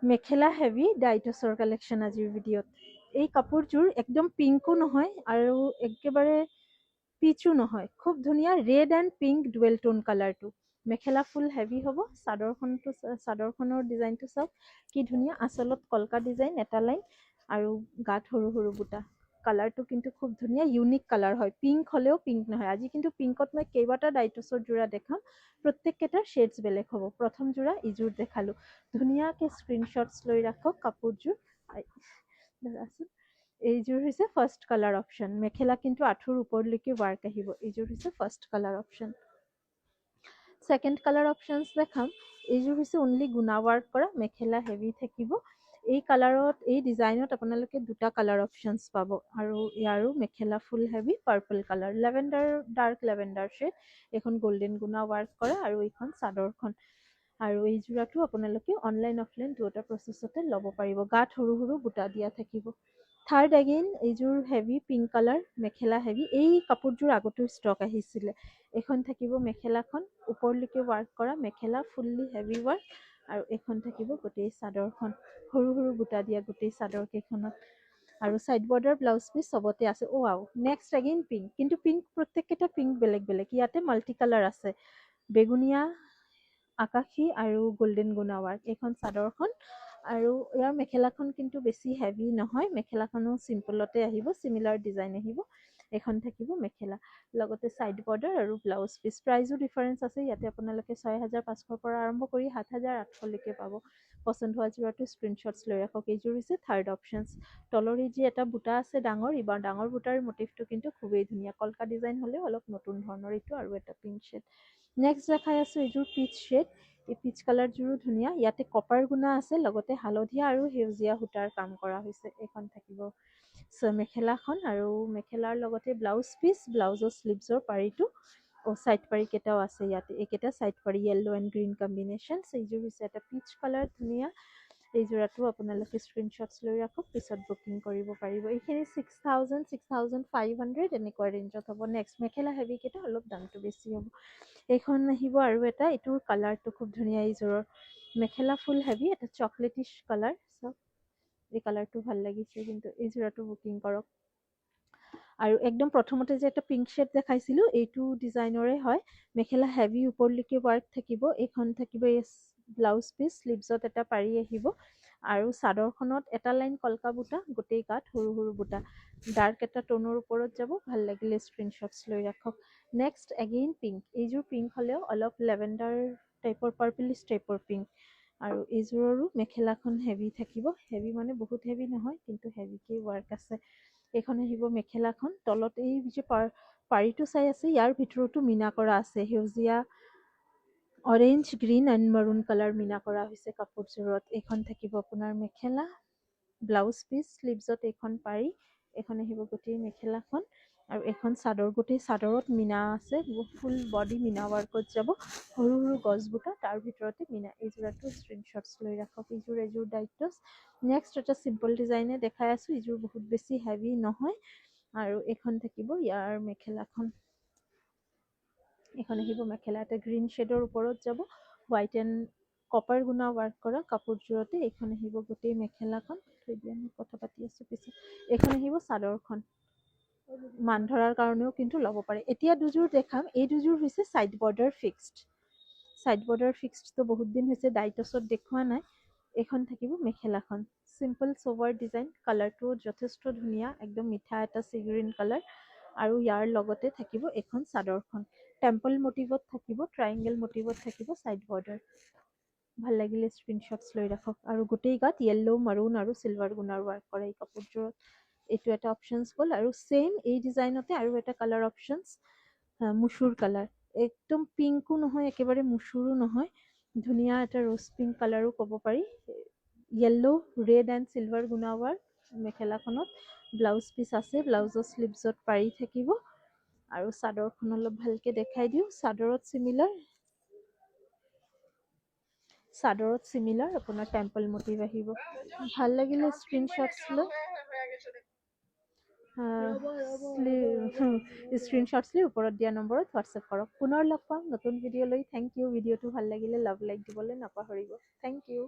মেখেলা heavy ডাইটছৰ collection আজিৰ ভিডিঅ'ত। এই কাপোৰযোৰ একদম পিংকো নহয় আৰু একেবাৰে পিচো নহয়, খুব ধুনীয়া ৰেড এণ্ড পিংক ডুৱেল টোন কালাৰটো। মেখেলা ফুল হেভি হ'ব। চাদৰখনৰ ডিজাইনটো চাওক কি ধুনীয়া, আঁচলত কলকা ডিজাইন এটা লাইন আৰু গাত সৰু সৰু বুটা। কালাৰটো কিন্তু খুব ধুনীয়া, ইউনিক কালাৰ হয়। পিংক হ'লেও পিংক নহয়। আজি কিন্তু পিংকত মই কেইবাটা ডাইটছৰ যোৰা দেখাম, প্ৰত্যেককেইটাৰ শ্বেডছ বেলেগ হ'ব। প্ৰথম যোৰা ইযোৰ দেখালো, ধুনীয়াকৈ স্ক্ৰীনশ্বটছ লৈ ৰাখক কাপোৰযোৰ। ধৰাচোন, এইযোৰ হৈছে ফাৰ্ষ্ট কালাৰ অপশ্যন। মেখেলা কিন্তু আঁঠুৰ ওপৰলৈকে ৱাৰ্ক আহিব। এইযোৰ হৈছে first colour option. Second colour options দেখাম। এইযোৰ হৈছে অনলি গুণা ৱাৰ্ক কৰা, মেখেলা হেভি থাকিব। এই কালাৰত, এই ডিজাইনত আপোনালোকে দুটা কালাৰ অপশ্যনছ পাব আৰু ইয়াৰো mekhela full heavy purple colour, lavender, dark lavender shade. এইখন গল্ডেন গুণা ৱাৰ্ক কৰা আৰু এইখন চাদৰখন। আৰু এই যোৰাটো আপোনালোকে অনলাইন অফলাইন দুয়োটা প্ৰচেছতে ল'ব পাৰিব। গাত সৰু সৰু বুটা দিয়া থাকিব। থাৰ্ড এগেইন এইযোৰ হেভি পিংক কালাৰ, মেখেলা হেভি। এই কাপোৰযোৰ আগতেও ষ্টক আহিছিলে। এইখন থাকিব মেখেলাখন, ওপৰলৈকে ৱাৰ্ক কৰা মেখেলা, ফুল্লি হেভি ৱাৰ্ক। আৰু এইখন থাকিব গোটেই চাদৰখন, সৰু সৰু বুটা দিয়া গোটেই চাদৰ কেইখনত। আৰু ছাইড বৰ্ডাৰ ব্লাউজ পিচ চবতে আছে। অ' ৱাও, নেক্সট এগেইন পিংক, কিন্তু পিংক প্ৰত্যেককেইটা পিংক বেলেগ বেলেগ। ইয়াতে মাল্টি কালাৰ আছে, বেগুনীয়া, আকাশী আৰু গল্ডেন গুণা ৱাৰ্ক। এইখন চাদৰখন আৰু ইয়াৰ মেখেলাখন কিন্তু বেছি হেভি নহয়, মেখেলাখনো চিম্পলতে আহিব, চিমিলাৰ ডিজাইন আহিব। এইখন থাকিব মেখেলা, লগতে ছাইড বৰ্ডাৰ আৰু ব্লাউজ পিচ। প্ৰাইজো ডিফাৰেঞ্চ আছে, ইয়াতে আপোনালোকে 6,500 পৰা আৰম্ভ কৰি 7,800লৈকে পাব। পচন্দ হোৱা যোৰাটো স্ক্ৰীনশ্বটছ লৈ ৰাখক। এইযোৰ হৈছে থাৰ্ড অপশ্যনছ। তলৰ এই যি এটা বুটা আছে ডাঙৰ, এইবাৰ ডাঙৰ বুটাৰ মটিভটো কিন্তু খুবেই ধুনীয়া, কলকা ডিজাইন হ'লেও অলপ নতুন ধৰণৰ। এইটো আৰু এটা পিংক শ্বেড। নেক্সট দেখাই আছোঁ এইযোৰ পিচ শ্বেড। এই পিচ কালাৰযোৰো ধুনীয়া। ইয়াতে কপাৰ গুণা আছে, লগতে হালধীয়া আৰু সেউজীয়া সূতাৰ কাম কৰা হৈছে। এইখন থাকিব মেখেলাখন আৰু মেখেলাৰ লগতে ব্লাউজ পিচ, ব্লাউজৰ শ্লিভছৰ পাৰিটো, ছাইড পাৰি কেইটাও আছে ইয়াতে। এইকেইটা ছাইড পাৰি য়েল্ল' এণ্ড গ্ৰীণ কম্বিনেশ্যন। এইযোৰ হৈছে এটা পিচ কালাৰ, ধুনীয়া। এই যোৰাটো আপোনালোকে স্ক্ৰীনশ্বটছ লৈ ৰাখক, পিছত বুকিং কৰিব পাৰিব। এইখিনি 6,000, 6,500 এনেকুৱা ৰেঞ্জত হ'ব। নেক্সট মেখেলা হেভিকেইটা অলপ দামটো বেছি হ'ব। এইখন আহিব আৰু এটা, এইটোৰ কালাৰটো খুব ধুনীয়া। এইযোৰৰ মেখেলা ফুল হেভি, এটা চকলেটিছ কালাৰ। চাওক, এই কালাৰটো ভাল লাগিছে, কিন্তু এই যোৰাটো বুকিং কৰক। আৰু একদম প্ৰথমতে যে এটা পিংক শ্বেড দেখাইছিলোঁ, এইটো ডিজাইনৰে হয়। মেখেলা হেভি, ওপৰলৈকে ৱাৰ্ক থাকিব। এইখন থাকিব এই ব্লাউজ পিচ, শ্লিভছত এটা পাৰি আহিব। আৰু চাদৰখনত এটা লাইন কলকা বুটা, গোটেই গাত সৰু সৰু বুটা। ডাৰ্ক এটা টোনৰ ওপৰত যাব, ভাল লাগিলে স্ক্ৰীনশ্বটছ লৈ ৰাখক। Next again pink. এইযোৰ পিংক হ'লেও অলপ লেভেণ্ডাৰ টাইপৰ, পাৰ্পলিছ টাইপৰ পিংক। আৰু এইযোৰৰো মেখেলাখন হেভি থাকিব। হেভি মানে বহুত হেভি নহয়, কিন্তু হেভিকেই ৱাৰ্ক আছে। এইখন আহিব মেখেলাখন, তলত এই যে পাৰিটো চাই আছে, ইয়াৰ ভিতৰতো মীনা কৰা আছে, সেউজীয়া, orange, green and maroon colour মীনা কৰা হৈছে কাপোৰযোৰত। এইখন থাকিব আপোনাৰ মেখেলা, ব্লাউজ পিচ, শ্লিভছত এইখন পাৰি। এইখন আহিব গোটেই মেখেলাখন আৰু এইখন চাদৰ, গোটেই চাদৰত মীনা আছে, ফুল বডি মীনা ৱাৰ্কত যাব। সৰু সৰু গছ বুটা, তাৰ ভিতৰতে মীনা। এই যোৰাটো স্ক্ৰীনশ্বটছ লৈ ৰাখক। এইযোৰ ডাইটছ। নেক্সট এটা চিম্পল ডিজাইনে দেখাই আছোঁ। এইযোৰ বহুত বেছি হেভি নহয়। আৰু এইখন থাকিব ইয়াৰ মেখেলাখন। এইখন আহিব মেখেলা, এটা গ্ৰীণ শ্বেডৰ ওপৰত যাব, হোৱাইট এণ্ড কপাৰ গুণা ৱাৰ্ক কৰা কাপোৰযোৰতে। এইখন আহিব গোটেই মেখেলাখন। থৈ দিয়া, মই কথা পাতি আছোঁ পিছত। এইখন আহিব চাদৰখন। মান ধৰাৰ কাৰণেও কিন্তু ল'ব পাৰে। এতিয়া দুযোৰ দেখাম। এই দুযোৰ হৈছে side border fixed. Side border ফিক্সডটো বহুত দিন হৈছে ডাইটছত দেখুওৱা নাই। এইখন থাকিব মেখেলাখন। চিম্পল চোভাৰ ডিজাইন, কালাৰটোও যথেষ্ট ধুনীয়া, একদম মিঠা এটা চি গ্ৰীণ কালাৰ। আৰু ইয়াৰ লগতে থাকিব এইখন চাদৰখন। টেম্পল মটিভত থাকিব, ট্ৰাইংগেল মটিভত থাকিব ছাইড বৰ্ডাৰ। ভাল লাগিলে স্ক্ৰীনশ্বটছ লৈ ৰাখক। আৰু গোটেই গাত য়েল্ল', মাৰুন আৰু চিলভাৰ গুণাৰ ৱাৰ্ক কৰা এই কাপোৰযোৰত। এইটো এটা অপশ্যনছ হ'ল। আৰু ছেইম এই ডিজাইনতে আৰু এটা কালাৰ অপশ্যনছ, মচুৰ কালাৰ। একদম পিংকো নহয়, একেবাৰে মচুৰো নহয়, ধুনীয়া এটা ৰ'জ পিংক কালাৰো ক'ব পাৰি। য়েল্ল', ৰেড এণ্ড চিলভাৰ গুণা ৱাৰ্ক মেখেলাখনত। ব্লাউজ পিচ আছে, ব্লাউজৰ শ্লিভছত পাৰি থাকিব। আৰু চাদৰখন অলপ ভালকে দেখাই দিওঁ। চাদৰত চিমিলাৰ আপোনাৰ টেম্পল মটিভ আহিব। ভাল লাগিলে স্ক্ৰীনশ্বটছ লৈ স্ক্ৰীনশ্বটছ লৈ ওপৰত দিয়া নম্বৰত হোৱাটছএপ কৰক। পুনৰ লগ পাম নতুন ভিডিঅ' লৈ। Thank you. ভিডিঅ'টো ভাল লাগিলে লাভ লাইক দিবলৈ নাপাহৰিব। Thank U.